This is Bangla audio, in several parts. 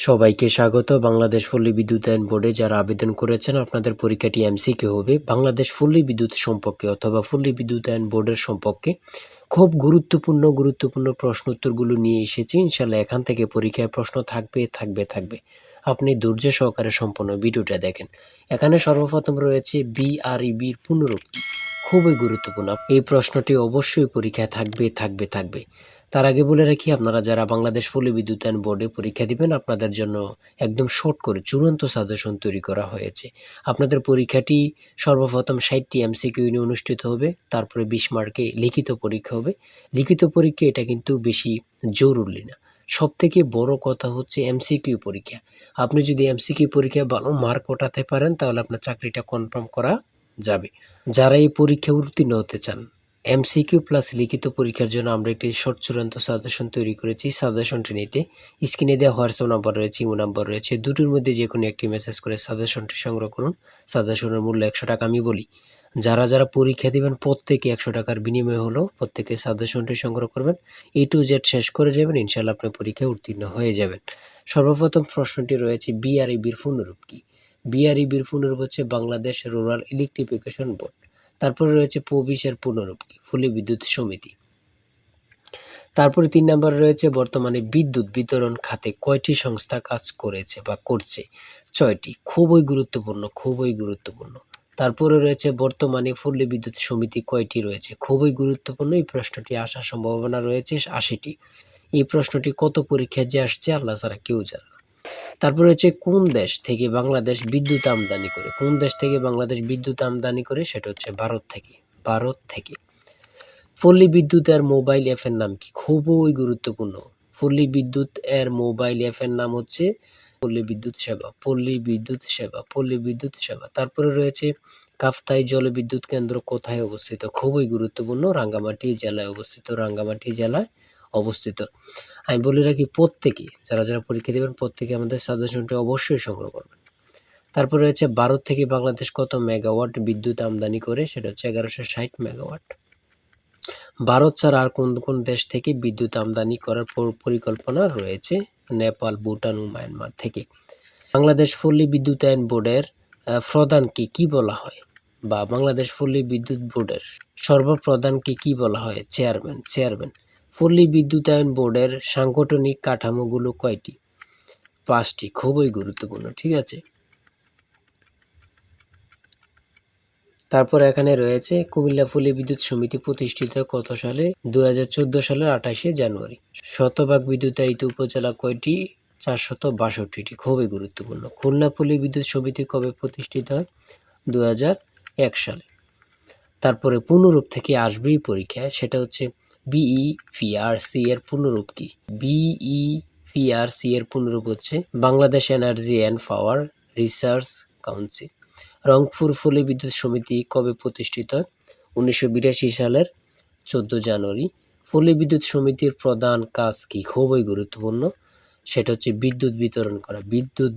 সবাইকে স্বাগত। বাংলাদেশ পল্লী বিদ্যুতায়ন বোর্ডে যারা আবেদন করেছেন আপনাদের পরীক্ষাটি এমসিকিউ হবে। বাংলাদেশ পল্লী বিদ্যুৎ সম্পর্কে অথবা পল্লী বিদ্যুতায়ন বোর্ডের সম্পর্কে খুব গুরুত্বপূর্ণ প্রশ্ন উত্তরগুলো নিয়ে এসেছি। ইনশাল্লাহ এখান থেকে পরীক্ষায় প্রশ্ন থাকবে। আপনি ধৈর্য সহকারে সম্পূর্ণ ভিডিওটা দেখেন। এখানে সর্বপ্রথম রয়েছে বিআরইবির পুনরূপ কি? খুবই গুরুত্বপূর্ণ। এই প্রশ্নটি অবশ্যই পরীক্ষায় থাকবে। তার আগে বলে রাখি, আপনারা যারা বাংলাদেশ পল্লী বিদ্যুতায়ন বোর্ডে পরীক্ষা দিবেন আপনাদের জন্য একদম শর্ট করে চূড়ান্ত সাজেশন তৈরি করা হয়েছে। আপনাদের পরীক্ষাটি সর্বপ্রথম ৬০টি এমসিকিউ নিয়ে অনুষ্ঠিত হবে, তারপরে ২০ মার্কে লিখিত পরীক্ষা হবে। লিখিত পরীক্ষা এটা কিন্তু বেশি জরুরি না। সবথেকে বড় কথা হচ্ছে এমসিকিউ পরীক্ষা। আপনি যদি এমসিকিউ পরীক্ষায় ভালো মার্ক ওঠাতে পারেন তাহলে আপনার চাকরিটা কনফার্ম করা যাবে। যারা এই পরীক্ষায় উত্তীর্ণ হতে চান, এমসিকিউ প্লাস লিখিত পরীক্ষার জন্য আমরা একটি শর্ট চূড়ান্ত সাজেশন তৈরি করেছি। সাজেশনটি নিতে স্ক্রিনে দেওয়া হোয়াটসঅ্যাপ নাম্বার রয়েছে, ইমো নাম্বার রয়েছে, দুটোর মধ্যে যে কোনো একটি মেসেজ করে সাজেশনটি সংগ্রহ করুন। সাজেশনের মূল্য ১০০ টাকা। আমি বলি, যারা পরীক্ষা দিবেন প্রত্যেকে ১০০ টাকার বিনিময়ে হলো প্রত্যেকে সাজেশনটি সংগ্রহ করবেন। A to Z শেষ করে যাবেন, ইনশাল্লাহ আপনি পরীক্ষায় উত্তীর্ণ হয়ে যাবেন। সর্বপ্রথম প্রশ্নটি রয়েছে বিআরইবির পুনরূপ কি? বিআরইবির পুনরূপ হচ্ছে বাংলাদেশ রুরাল ইলেকট্রিফিকেশন বোর্ড। তারপরে রয়েছে প্রবিশের পুনরূপ কি? পল্লী বিদ্যুৎ সমিতি। তারপরে ৩ নম্বরে রয়েছে বর্তমানে বিদ্যুৎ বিতরণ খাতে কয়টি সংস্থা কাজ করেছে বা করছে? ৬টি। খুবই গুরুত্বপূর্ণ। তারপরে রয়েছে বর্তমানে পল্লী বিদ্যুৎ সমিতি কয়টি রয়েছে? খুবই গুরুত্বপূর্ণ। এই প্রশ্নটি আসার সম্ভাবনা রয়েছে ৮০টি। এই প্রশ্নটি কত পরীক্ষায় যে আসছে আল্লাহ ছাড়া কেউ জানে না। তারপরে হচ্ছে কোন দেশ থেকে বাংলাদেশ বিদ্যুৎ আমদানি করে? কোন দেশ থেকে বাংলাদেশ বিদ্যুৎ আমদানি করে? সেটা হচ্ছে ভারত থেকে। পল্লী বিদ্যুৎ এর মোবাইল অ্যাপের নাম কি? খুবই গুরুত্বপূর্ণ। পল্লী বিদ্যুৎ এর মোবাইল অ্যাপের নাম হচ্ছে পল্লী বিদ্যুৎ সেবা। তারপরে রয়েছে কাপ্তাই জলবিদ্যুৎ কেন্দ্র কোথায় অবস্থিত? খুবই গুরুত্বপূর্ণ। রাঙ্গামাটি জেলায় অবস্থিত। আমি বলে রাখি, প্রত্যেকে যারা পরীক্ষা দেবেন প্রত্যেকে আমাদের সাজেশনটি অবশ্যই সংগ্রহ করবেন। তারপর রয়েছে ভারত থেকে বাংলাদেশ কত মেগাওয়াট বিদ্যুৎ আমদানি করে? সেটা হচ্ছে ১১৬০ মেগাওয়াট। ভারত ছাড়া আর কোন দেশ থেকে বিদ্যুৎ আমদানি করার পরিকল্পনা রয়েছে? নেপাল, ভুটান ও মায়ানমার থেকে। বাংলাদেশ পল্লী বিদ্যুতায়ন বোর্ডের প্রধানকে কি বলা হয়? বা বাংলাদেশ পল্লী বিদ্যুৎ বোর্ডের সর্বপ্রধানকে কি বলা হয়? চেয়ারম্যান। পল্লী বিদ্যুতায়ন বোর্ডের সাংগঠনিক কাঠামোগুলো কয়টি? ৫টি। খুবই গুরুত্বপূর্ণ, ঠিক আছে। তারপর এখানে রয়েছে কুমিল্লা পল্লী বিদ্যুৎ সমিতি প্রতিষ্ঠিত কত সালে? ২০১৪ সালের ২৮শে জানুয়ারি। শতভাগ বিদ্যুতায়িত উপজেলা কয়টি? ৪৬২টি। খুবই গুরুত্বপূর্ণ। খুলনা পল্লী বিদ্যুৎ সমিতি কবে প্রতিষ্ঠিত হয়? ২০০১ সালে। তারপরে পুনরূপ থেকে আসবেই পরীক্ষায়, সেটা হচ্ছে বিইপিআরসি এর পুনরূপ কি? বিইপিআরসি এর পুনরূপ হচ্ছে Bangladesh energy and power research council. Rangpur পল্লী বিদ্যুৎ সমিতি কবে প্রতিষ্ঠিত হয়? ১৯৮২ সালের ১৪ জানুয়ারি। পল্লী বিদ্যুৎ সমিতির প্রধান কাজ কি? খুবই গুরুত্বপূর্ণ। সেটা হচ্ছে বিদ্যুৎ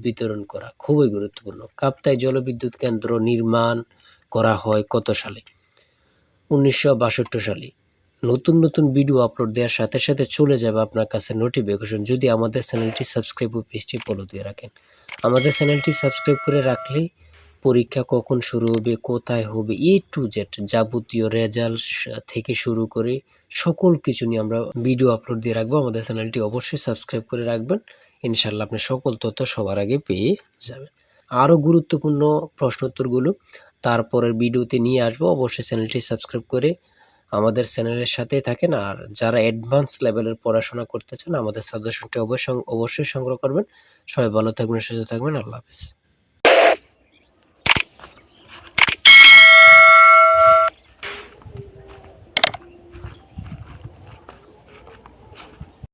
বিতরণ করা। খুবই গুরুত্বপূর্ণ। কাপ্তাই জলবিদ্যুৎ কেন্দ্র নির্মাণ করা হয় কত সালে? ১৯৬২ সালে। নতুন ভিডিও আপলোড দেওয়ার সাথে চলে যাবে আপনার কাছে নোটিফিকেশন, যদি আমাদের চ্যানেলটি সাবস্ক্রাইব ও পেজটি ফলো দিয়ে রাখেন। আমাদের চ্যানেলটি সাবস্ক্রাইব করে রাখলে পরীক্ষা কখন শুরু হবে, কোথায় হবে, A to Z যাবতীয় রেজাল্ট থেকে শুরু করে সকল কিছু নিয়ে আমরা ভিডিও আপলোড দিয়ে রাখবো। আমাদের চ্যানেলটি অবশ্যই সাবস্ক্রাইব করে রাখবেন। ইনশাল্লাহ আপনি সকল তথ্য সবার আগে পেয়ে যাবেন। আরও গুরুত্বপূর্ণ প্রশ্নোত্তরগুলো তারপরের ভিডিওতে নিয়ে আসবো। অবশ্যই চ্যানেলটি সাবস্ক্রাইব করে আমাদের চ্যানেলের সাথেই থাকেন। আর যারা অ্যাডভান্স লেভেলের পড়াশোনা করতে চান আমাদের সাজেশনটি অবশ্যই সংগ্রহ করবেন। সবাই ভালো থাকবেন, সুস্থ থাকবেন। আল্লাহ হাফেজ।